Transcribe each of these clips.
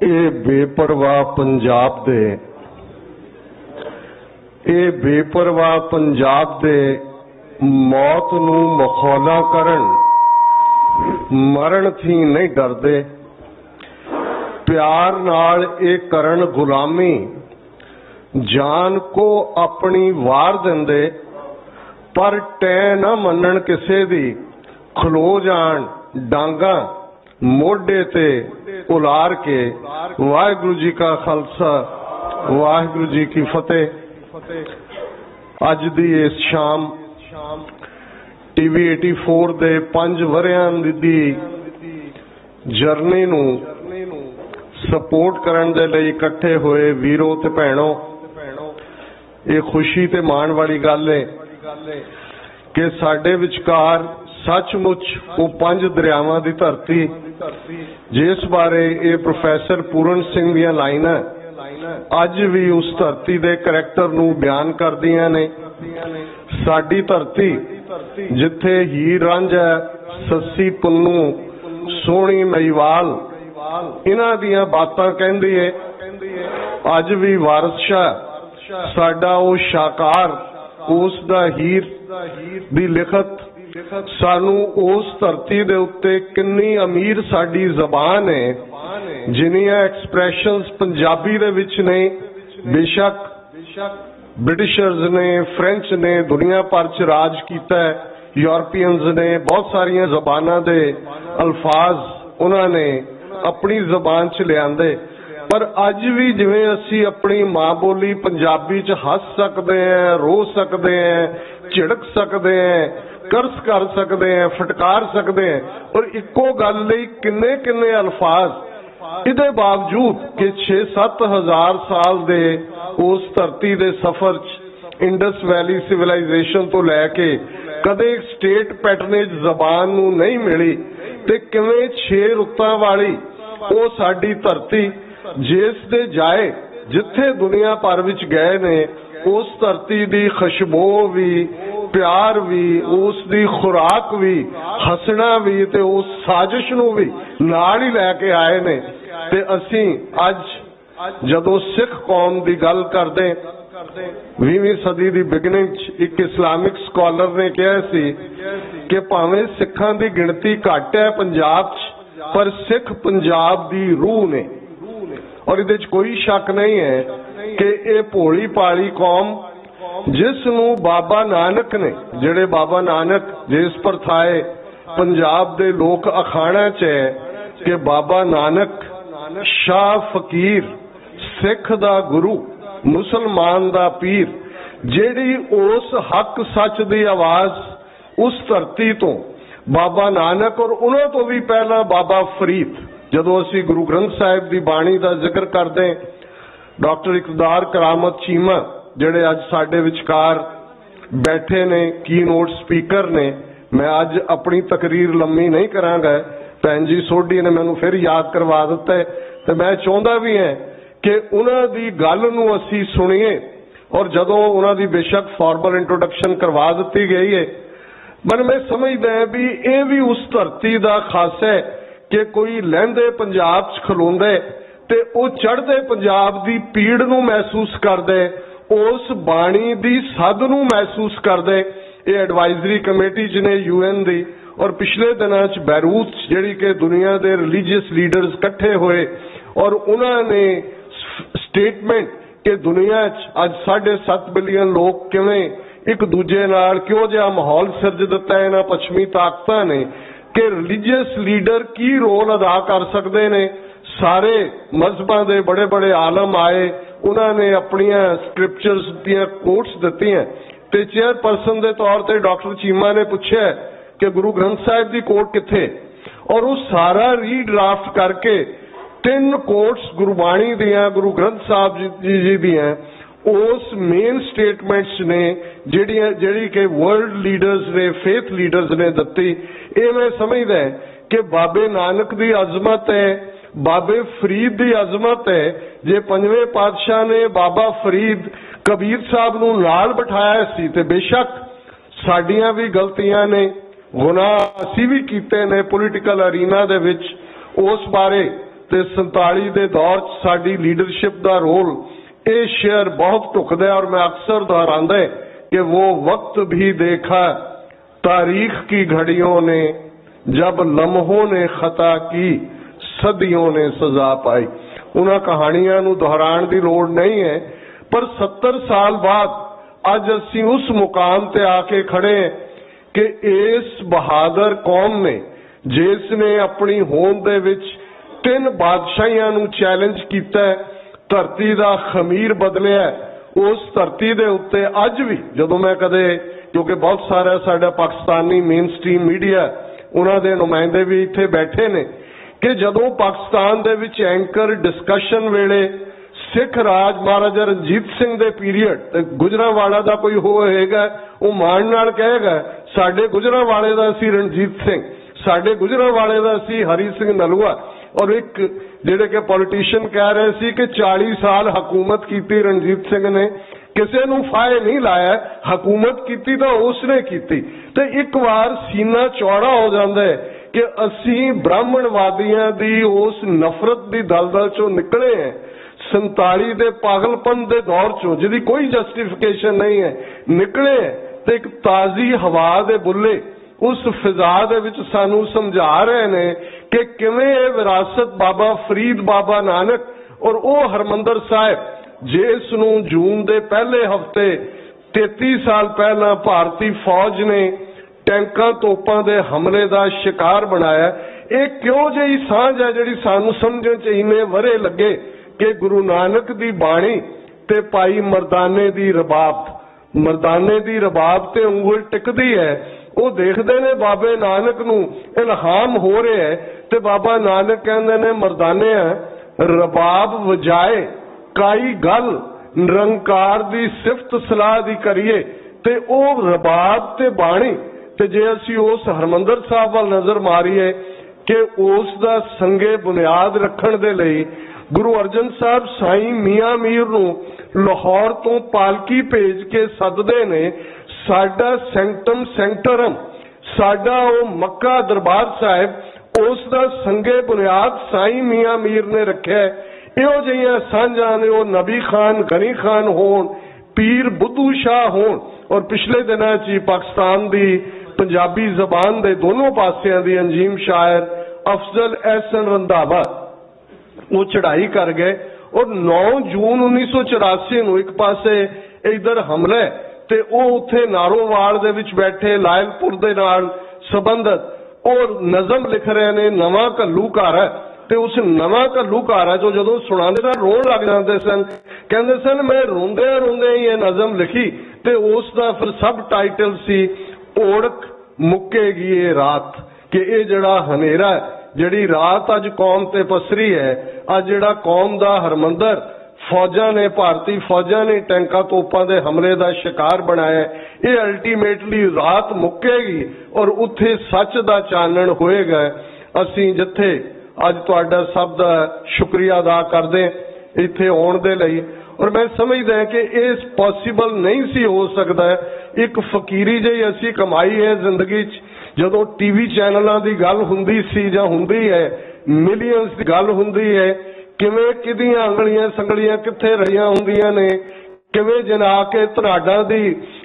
ਇਹ ਬੇਪਰਵਾਹ ਪੰਜਾਬ ਦੇ मौत नूं मखौला करन, मरण थी नहीं डरदे, प्यार नाल ये करन गुलामी, जान को अपनी वार दिंदे, पर टै न मनन किसे दी, खलो जान डांगा मोढे ते उलार के। वाहिगुरू जी का खालसा, वाहिगुरू जी की फतेह। अज दी इस शाम TV 84 ਦੇ 5 ਵਰਿਆਂ ਦੀ ਜਰਨੀ ਨੂੰ ਸਪੋਰਟ ਕਰਨ ਦੇ ਲਈ ਇਕੱਠੇ ਹੋਏ ਵੀਰੋ ਤੇ ਭੈਣੋ, ਇਹ ਖੁਸ਼ੀ ਤੇ ਮਾਣ ਵਾਲੀ ਗੱਲ ਹੈ ਕਿ ਸਾਡੇ ਵਿਚਕਾਰ ਸੱਚਮੁੱਚ ਉਹ 5 ਦਰਿਆਵਾਂ ਦੀ ਧਰਤੀ ਜਿਸ ਬਾਰੇ ਇਹ ਪ੍ਰੋਫੈਸਰ ਪੂਰਨ ਸਿੰਘ ਦੀਆਂ ਲਾਈਨਾਂ ਅੱਜ ਵੀ ਉਸ ਧਰਤੀ ਦੇ ਕਰੈਕਟਰ ਨੂੰ ਬਿਆਨ ਕਰਦੀਆਂ ਨੇ। ਸਾਡੀ ਧਰਤੀ ਜਿੱਥੇ ਹੀਰ ਰਾਂਝਾ, ਸੱਸੀ ਪੁੰਨੂ, ਸੋਹਣੀ ਮਹੀਵਾਲ ਇਹਨਾਂ ਦੀਆਂ ਬਾਤਾਂ ਕਹਿੰਦੀ ਏ, ਅੱਜ ਵੀ ਵਾਰਿਸ ਸ਼ਾਹ ਸਾਡਾ ਉਹ ਸ਼ਾਕਾਰ, ਉਸ ਦਾ ਹੀਰ ਦੀ ਲਿਖਤ ਸਾਨੂੰ ਉਸ ਧਰਤੀ ਦੇ ਉੱਤੇ ਕਿੰਨੀ ਅਮੀਰ ਸਾਡੀ ਜ਼ਬਾਨ ਹੈ, ਜਿੰਨੀਆਂ ਐਕਸਪ੍ਰੈਸ਼ਨਸ ਪੰਜਾਬੀ ਦੇ ਵਿੱਚ ਨੇ। ਬੇਸ਼ੱਕ ब्रिटिशर्स ने, फ्रेंच ने दुनिया भर च राज किया, यूरोपियंस ने बहुत सारिया जबाना दे अल्फाज उन्होंने अपनी जबान च लियाते, पर अज भी जिवें असी अपनी माँ बोली पंजाबी च हस सकते हैं, रो सकते हैं, झिड़क सकते हैं, कर्स कर सकते हैं, फटकार सकते हैं, और इक्को गल लई किन्ने किन्ने अल्फाज इहदे बावजूद कि 6-7 हज़ार साल दे उस धरती दे सफर च इंडस वैली सिविलाइजेशन तो लैके कदे स्टेट पैटर्नेज जबान नूं नहीं मिली, ते किवें 6 रुत्तां वाली वो साडी धरती जिस दे जाए जिथे दुनिया भर विच गए ने, उस धरती दी खुशबू भी, प्यार भी, उस दी खुराक भी, हसना भी, ते उस साजिश नूं भी नाल ही लैके आए ने। ते असीं अज जदों सिख कौम दी गल करदे 20वीं सदी दी बिगनिंग च एक इस्लामिक स्कॉलर ने कहा सी कि भावें सिखां दी गिणती घट है पंजाब च, पर सिख पंजाब दी रूह ने। और इहदे च कोई शक नहीं है कि ये भोली भाली कौम जिस नूं बाबा नानक ने, जिहड़े बाबा नानक जिस परथाए पंजाब दे लोक अखाणा च है कि बाबा नानक शाह फकीर, सिख दा गुरु, मुसलमान दा पीर, जेड़ी उस हक सच दी आवाज उस धरती तो बाबा नानक और उन्होंने तो भी पहला बाबा फरीद, जदों असी गुरु ग्रंथ साहिब दी बाणी दा जिक्र करदे, डॉक्टर इकदार करामत चीमा जेड़े अज साडे विचकार बैठे ने, की नोट स्पीकर ने। मैं अज अपनी तकरीर लम्मी नहीं करांगा, भैन जी सोढी ने मैनू फिर याद करवा दिता है, तो मैं चाहता भी है कि उन्हां दी गल नूं असीं सुणीए। और जदों उन्हां दी बेशक फॉर्मल इंट्रोडक्शन करवा दी गई है, पर मैं समझदा है भी ये भी उस धरती दा खास है कि कोई लहंदे पंजाब च खलोंदा है ते वो चढ़दे पंजाब दी पीड़ नूं महसूस करदा है, उस बाणी दी सद नूं महसूस करदा है। ये एडवाइजरी कमेटी च ने UN दी, और पिछले दिनों च बैरूत जिहड़ी कि दुनिया के रिलीजियस लीडर्स इकट्ठे हुए और उन्होंने स्टेटमेंट कि दुनिया अज 7.5 बिलियन लोग किवें एक दूजे नाल किहो जिहा माहौल सिरज दिता है इन्हां पश्चिमी ताकतां ने कि रिलीजियस लीडर की रोल अदा कर सकते हैं। सारे मजहबां दे बड़े बड़े आलम आए, उन्होंने अपनियां स्क्रिप्चर्स दीयां कोट्स दित्तियां, ते चेयरपर्सन के तौर पर डॉक्टर चीमा ने पूछा कि गुरु ग्रंथ साहिब की कोट किथे, और वो सारा रीड्राफ्ट करके 3 कोट्स गुरबाणी दियां, गुरु ग्रंथ साहिब जी दियां उस मेन स्टेटमेंट्स ने जिहड़ी कि वर्ल्ड लीडर्स ने, फेथ लीडर्स ने दित्ती। ये मैं समझदा है कि बाबे नानक की अजमत है, बाबे फरीद की अजमत है। जे 5वें पातशाह ने बाबा फरीद कबीर साहब नूं नाल बिठाया सी, ते बेशक साडियां भी गलतियां ने, गुनाह असीं भी कीते ने पोलिटिकल अरीना दे विच, उस बारे ਤੇ 47 ਦੇ ਦੌਰ 'ਚ ਸਾਡੀ ਲੀਡਰशिप ਦਾ रोल ये शेयर बहुत ढुकदा है। और मैं अक्सर दोहरांदा है कि वो वक्त भी देखा तारीख की घड़ियों ने जब लम्हों ने खता की सदियों ने सजा पाई। उन्हां कहानियां नूं दोहराउण दी लोड़ नहीं है, पर 70 साल बाद अज असीं उस मुकाम ते आके खड़े हैं कि इस बहादुर कौम ने जिसने अपनी होंद दे विच 3 बादशाहियां नूं चैलेंज कीता है, धरती दा खमीर बदलिया, उस धरती दे उत्ते अज भी जदों मैं कदे, क्योंकि बहुत सारा साडा पाकिस्तानी मेन स्ट्रीम मीडिया उन्हां दे नुमाइंदे भी इत्थे बैठे ने कि जदों पाकिस्तान दे विच एंकर डिस्कशन वेले सिख राज महाराजा रणजीत सिंह दे पीरीयड गुजरांवाला दा कोई होएगा, वो मान नाल कहेगा साडे गुजरांवाले दा सी रणजीत सिंह, साडे गुजरांवाले दा सी हरी सिंह नलूआ। और एक जिहड़े के पॉलिटिशियन कह रहे सी कि 40 साल हुकूमत की रणजीत सिंह ने, किसी नूं फाहे नहीं लाया, हुकूमत की तो उसने की। तो एक बार सीना चौड़ा हो जाता है कि असी ब्राह्मणवादियों की उस नफरत की दलदल चों निकले हैं, 47 दे पागलपन दे दौर चों जिहदी कोई जस्टिफिकेशन नहीं है निकले हैं। तो एक ताजी हवा दे बुले उस फिजा दे विच सानू समझा रहे ने कि किवें ये विरासत बाबा फरीद बाबा नानक और वो हरमंदर साहिब जिस नूं जून दे पहले हफ्ते 33 साल पहला भारतीय फौज ने टैंकां तोपां दे हमले दा शिकार बनाया, ये क्यों जी सांझ है जिहड़ी सानू समझण च इन्ने वरे लगे कि गुरु नानक दी बाणी ते भाई मरदाने दी रबाब, मरदाने दी रबाब ते उंगल टिकदी है। वो देखते ने बाबे नानक नूं इल्हाम हो रहा है ते बाबा नानक कहंदे ने मरदाने रबाब वजाए काई गल निरंकार दी सिफत सलाह दी करिए। ते ओ रबाब ते बाणी ते जे असी उस हरमंदर साहब वाल नजर मारीए कि उस दा संगे बुनियाद रखण दे लई गुरु अर्जन साहब साईं मियां मीर नूं लाहौर तो पालकी भेज के सददे ने। साडा सैंक्टम सैंक्टरम साडा वो मक्का दरबार साहिब उस दा संगे बुनियाद साईं मियां मीर ने रखा है। इहो जिहियां सांझां ने वो नबी खान गनी खान होण, पीर बुद्धू शाह होण, और पिछले दिनों च पाकिस्तान दी पंजाबी जबान दे दोनों पासियां दी अंजीम शायर अफजल एहसन रंधावा वो चढ़ाई कर गए। और 9 जून 1984 नूं एक पासे इधर हमला ते वो उत्थे नारोवाल दे विच बैठे लायलपुर दे नाल संबंधित और नज़म लिख रहे ने नवा घल्लूघर है। ते उस नवा घल्लूघर जो जदों सुणांदे तां रोण लग जांदे सन, कहंदे सन मैं रोंदे रोंदे ये नज़म लिखी। ते उस दा फिर सब टाइटल सी ओढ़क मुक्केगी ये रात, कि ये जड़ा हनेरा जड़ी रात अज कौम ते पसरी है, अज जड़ा कौम दा हरमंदर फौजा ने भारतीय फौजा ने टैंका तोपां दे हमले दा शिकार बनाया, ये अल्टीमेटली रात मुक्केगी और उत्थे सच दा चानण होएगा। असीं जिथे अज तुहाडा सब दा शुक्रिया अदा करदे इत्थे आउण दे लई। और मैं समझदा कि ये पॉसीबल नहीं सी हो सकदा। एक फकीरी जी असी कमाई है जिंदगी च, जदों टीवी चैनलों की गल हुंदी सी जां हुंदी है, मिलियंस की गल हुंदी है, किवें किदियां अंगलियां संगलियां कित्थे रहियां हुंदियां ने, किवें जना के धनाडां दी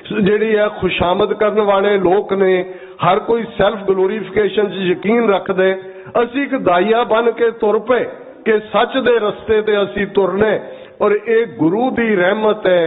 जिहड़ी है खुशामद करन वाले लोग ने, हर कोई सेल्फ ग्लोरीफिकेशन च यकीन रखदे। असी एक दाइया बन के तुर पे कि सच दे रस्ते ते असी तुरने, और ये गुरु दी रहमत है,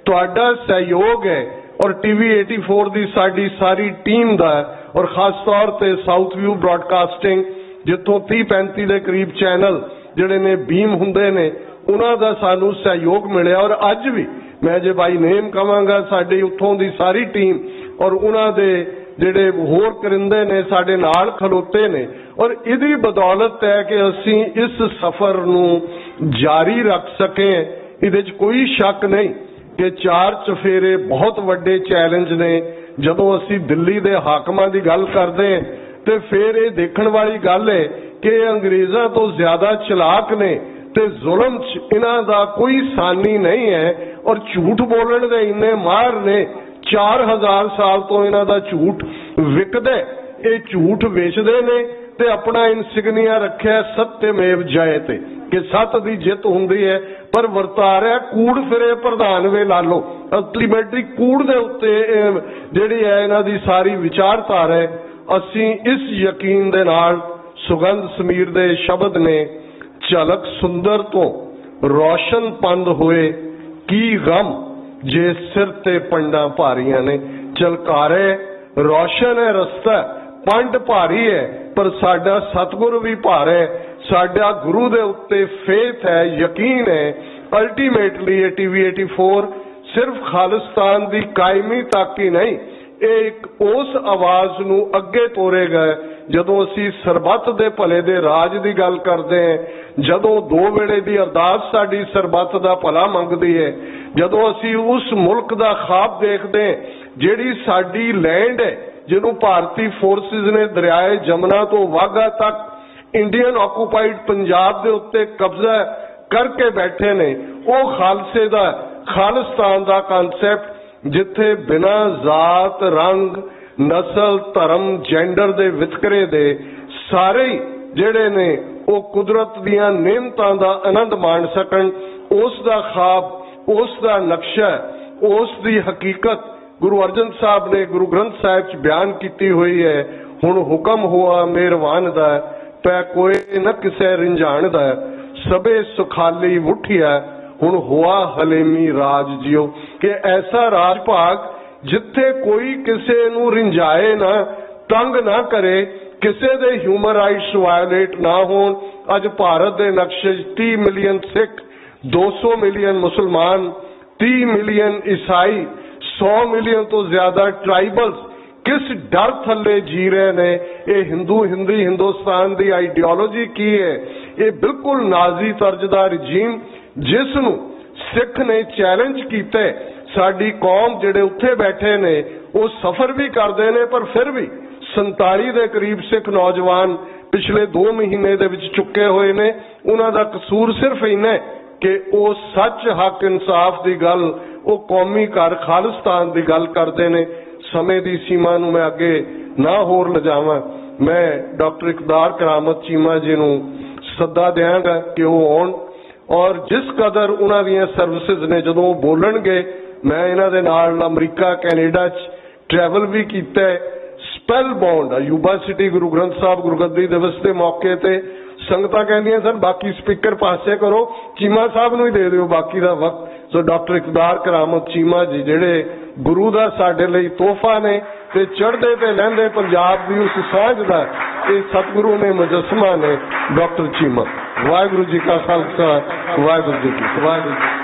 तुहाडा सहयोग है, और टीवी 84 दी साडी सारी टीम दा, और खास तौर ते साउथ व्यू ब्रॉडकास्टिंग जिथों 30-35 दे करीब चैनल जिहड़े ने बीम हुंदे ने, उन्हां दा सानू सहयोग मिलिया। और अज भी मैं जे बाई नेम कहांगा साडी उत्थों दी सारी टीम और उन्हां दे जिहड़े होर करिंदे ने साडे नाल खलोते ने, और इहदी बदौलत है कि असीं इस सफर नूं जारी रख सके। इहदे च कोई शक नहीं कि 4 चफेरे बहुत वड्डे चैलेंज ने। जदों असीं दिल्ली दे हाकमां दी गल करदे ते फिर ये देखण वाली गल है कि अंग्रेज़ां तो ज्यादा चलाक ने ते जुल्म च इन्हां दा कोई सानी नहीं है, और झूठ बोलण दे इन्ने मार ने। 4000 साल तो इन्हां दा झूठ विकदे, ये झूठ वेचदे ने ਤੇ ਆਪਣਾ ਇਨਸਿਗਨੀਆ ਰੱਖਿਆ ਸਤਿਅਮੇਵ ਜਯਤੇ ਕਿ ਸੱਤ ਦੀ ਜਿੱਤ ਹੁੰਦੀ ਹੈ, ਪਰ ਵਰਤਾ ਰਿਹਾ ਕੂੜ ਫਿਰੇ ਪ੍ਰਧਾਨ ਵੇ ਲਾਲੋ। ਅਲਟੀਮੇਟਲੀ ਕੂੜ ਦੇ ਉੱਤੇ ਜਿਹੜੀ ਹੈ ਇਹਨਾਂ ਦੀ ਸਾਰੀ ਵਿਚਾਰਧਾਰਾ ਹੈ। ਅਸੀਂ ਇਸ ਯਕੀਨ ਦੇ ਨਾਲ ਸੁਗੰਧ ਸਮੀਰ ਦੇ ਸ਼ਬਦ ਨੇ ਝਲਕ ਸੁੰਦਰ ਤੋਂ ਰੋਸ਼ਨ ਪੰਦ ਹੋਏ ਕੀ ਗਮ ਜੇ ਸਿਰ ਤੇ ਪੰਡਾਂ ਭਾਰੀਆਂ ਨੇ। ਝਲਕਾਰੇ ਰੋਸ਼ਨ ਹੈ ਰਸਤਾ, ਪੰਡ ਭਾਰੀ ਹੈ, ਪਰ ਸਾਡਾ ਸਤਿਗੁਰ ਵੀ ਭਾਰਾ ਹੈ। ਸਾਡਾ ਗੁਰੂ ਦੇ ਉੱਤੇ ਫੇਥ ਹੈ, ਯਕੀਨ ਹੈ। ਅਲਟੀਮੇਟਲੀ ਇਹ TV 84 ਸਿਰਫ ਖਾਲਿਸਤਾਨ ਦੀ ਕਾਇਮੀ ਤੱਕ ਹੀ ਨਹੀਂ, ਇਹ ਇੱਕ ਉਸ ਆਵਾਜ਼ ਨੂੰ ਅੱਗੇ ਤੋਰੇਗਾ ਜਦੋਂ ਅਸੀਂ ਸਰਬੱਤ ਦੇ ਭਲੇ ਦੇ ਰਾਜ ਦੀ ਗੱਲ ਕਰਦੇ ਹਾਂ, ਜਦੋਂ ਦੋ ਵੇਲੇ ਦੀ ਅਰਦਾਸ ਸਾਡੀ ਸਰਬੱਤ ਦਾ ਭਲਾ ਮੰਗਦੀ ਹੈ, ਜਦੋਂ ਅਸੀਂ ਉਸ ਮੁਲਕ ਦਾ ਖਾਬ ਦੇਖਦੇ ਹਾਂ ਜਿਹੜੀ ਸਾਡੀ ਲੈਂਡ ਹੈ, ਜਿਹਨੂੰ ਭਾਰਤੀ ਫੋਰਸਿਸ ਨੇ ਦਰਿਆਏ ਜਮਨਾ ਤੋਂ ਵਾਘਾ ਤੱਕ ਇੰਡੀਅਨ ਆਕੂਪਾਈਡ ਪੰਜਾਬ ਦੇ ਉੱਤੇ ਕਬਜ਼ਾ ਕਰਕੇ ਬੈਠੇ ਨੇ। ਉਹ ਖਾਲਸੇ ਦਾ, ਖਾਲਿਸਤਾਨ ਦਾ ਕਨਸੈਪਟ ਜਿੱਥੇ ਬਿਨਾਂ ਜ਼ਾਤ, ਰੰਗ, ਨਸਲ, ਧਰਮ, ਜੈਂਡਰ ਦੇ ਵਿਤਕਰੇ ਦੇ ਸਾਰੇ ਜਿਹੜੇ ਨੇ ਉਹ ਕੁਦਰਤ ਦੀਆਂ ਨਿਯਮਤਾਂ ਦਾ ਆਨੰਦ ਮਾਣ ਸਕਣ, ਉਸ ਦਾ ਖਾਬ, ਉਸ ਦਾ ਨਕਸ਼ਾ, ਉਸ ਦੀ ਹਕੀਕਤ ਗੁਰੂ ਅਰਜਨ ਸਾਹਿਬ ਨੇ ਗੁਰੂ ਗ੍ਰੰਥ ਸਾਹਿਬ 'ਚ ਬਿਆਨ ਕੀਤੀ ਹੋਈ ਹੈ। ਹੁਣ ਹੁਕਮ ਹੋਆ ਮਿਹਰਬਾਨ ਦਾ, ਪੈ ਕੋਈ ਨ ਕਿਸੇ ਰਿੰਝਾਣ ਦਾ, ਸਭੇ ਸੁਖਾਲੀ ਉਠਿਆ, ਹੁਣ ਹੋਆ ਹਲੇਮੀ ਰਾਜ ਜਿਉ। ਕਿ ਐਸਾ ਰਾਜ ਭਾਗ ਜਿੱਥੇ ਕੋਈ ਕਿਸੇ ਨੂੰ ਰਿੰਝਾਏ ਨਾ, ਤੰਗ ਨਾ ਕਰੇ, ਕਿਸੇ ਦੇ ਹਿਊਮਨ ਰਾਈਟਸ ਵਾਇਓਲੇਟ ਨਾ ਹੋਣ। ਅੱਜ ਭਾਰਤ ਦੇ ਨਕਸ਼ੇ 'ਚ 30 ਮਿਲੀਅਨ ਸਿੱਖ, 200 ਮਿਲੀਅਨ ਮੁਸਲਮਾਨ, 30 ਮਿਲੀਅਨ ਈਸਾਈ, 100 ਮਿਲੀਅਨ ਤੋਂ ਜ਼ਿਆਦਾ ਟ੍ਰਾਈਬਲਸ ਕਿਸ ਡਰ ਥੱਲੇ ਜੀ ਰਹੇ ਨੇ। ਇਹ ਹਿੰਦੁਸਤਾਨ ਦੀ ਆਈਡੀਓਲੋਜੀ ਕੀ ਹੈ? ਇਹ ਬਿਲਕੁਲ ਨਾਜ਼ੀ ਤਰਜ਼ ਦਾ ਰਜੀਮ ਜਿਸ ਨੂੰ ਸਿੱਖ ਨੇ ਚੈਲੰਜ ਕੀਤਾ। ਸਾਡੀ ਕੌਮ ਜਿਹੜੇ ਉੱਥੇ ਬੈਠੇ ਨੇ ਉਹ ਸਫਰ ਵੀ ਕਰਦੇ ਨੇ, ਪਰ ਫਿਰ ਵੀ 47 ਦੇ ਕਰੀਬ ਸਿੱਖ ਨੌਜਵਾਨ ਪਿਛਲੇ 2 ਮਹੀਨੇ ਦੇ ਵਿੱਚ ਚੁੱਕੇ ਹੋਏ ਨੇ। ਉਹਨਾਂ ਦਾ ਕਸੂਰ ਸਿਰਫ ਇੰਨਾ ਕਿ ਉਹ ਸੱਚ, ਹੱਕ, ਇਨਸਾਫ ਦੀ ਗੱਲ, ਉਹ ਕੌਮੀ ਘਰ ਖਾਲਿਸਤਾਨ ਦੀ ਗੱਲ ਕਰਦੇ ਨੇ। ਸਮੇਂ ਦੀ ਸੀਮਾ ਨੂੰ ਮੈਂ ਅੱਗੇ ਨਾ ਹੋਰ ਲਿਜਾਵਾਂ, ਮੈਂ ਡਾਕਟਰ ਇਕਬਾਲ ਕਰਾਮਤ ਚੀਮਾ ਜੀ ਨੂੰ ਸੱਦਾ ਦਿਆਂਗਾ ਕਿ ਉਹ ਆਉਣ, ਔਰ ਜਿਸ ਕਦਰ ਉਹਨਾਂ ਦੀਆਂ ਸਰਵਿਸਿਜ਼ ਨੇ, ਜਦੋਂ ਉਹ ਬੋਲਣਗੇ ਮੈਂ ਇਹਨਾਂ ਦੇ ਨਾਲ ਅਮਰੀਕਾ, ਕੈਨੇਡਾ 'ਚ ਟਰੈਵਲ ਵੀ ਕੀਤਾ। Spell bound ਅਯੂਬਾ city Guru Granth Sahib ਗੁਰਗੱਦੀ ਦਿਵਸ ਦੇ ਮੌਕੇ ਤੇ ਸੰਗਤਾਂ ਕਹਿੰਦੀਆਂ ਸਨ ਬਾਕੀ ਸਪੀਕਰ ਪਾਸੇ ਕਰੋ, ਚੀਮਾ ਸਾਹਿਬ ਨੂੰ ਹੀ ਦੇ ਦਿਓ ਬਾਕੀ ਦਾ ਵਕਤ। ਸੋ ਡਾਕਟਰ ਇਕਬਾਲ ਕਰਾਮਤ ਚੀਮਾ ਜੀ ਜਿਹੜੇ ਗੁਰੂ ਦਾ ਸਾਡੇ ਲਈ ਤੋਹਫਾ ਨੇ ਤੇ ਚੜ੍ਹਦੇ ਤੇ ਲਹਿੰਦੇ ਪੰਜਾਬ ਦੀ ਉਸ ਸਾਂਝ ਦਾ ਇਹ ਸਤਿਗੁਰੂ ਨੇ ਮੁਜੱਸਮਾ ਨੇ ਡਾਕਟਰ ਚੀਮਾ। ਵਾਹਿਗੁਰੂ ਜੀ ਕਾ ਖਾਲਸਾ, ਵਾਹਿਗੁਰੂ ਜੀ ਕੀ ਫਤਿਹ।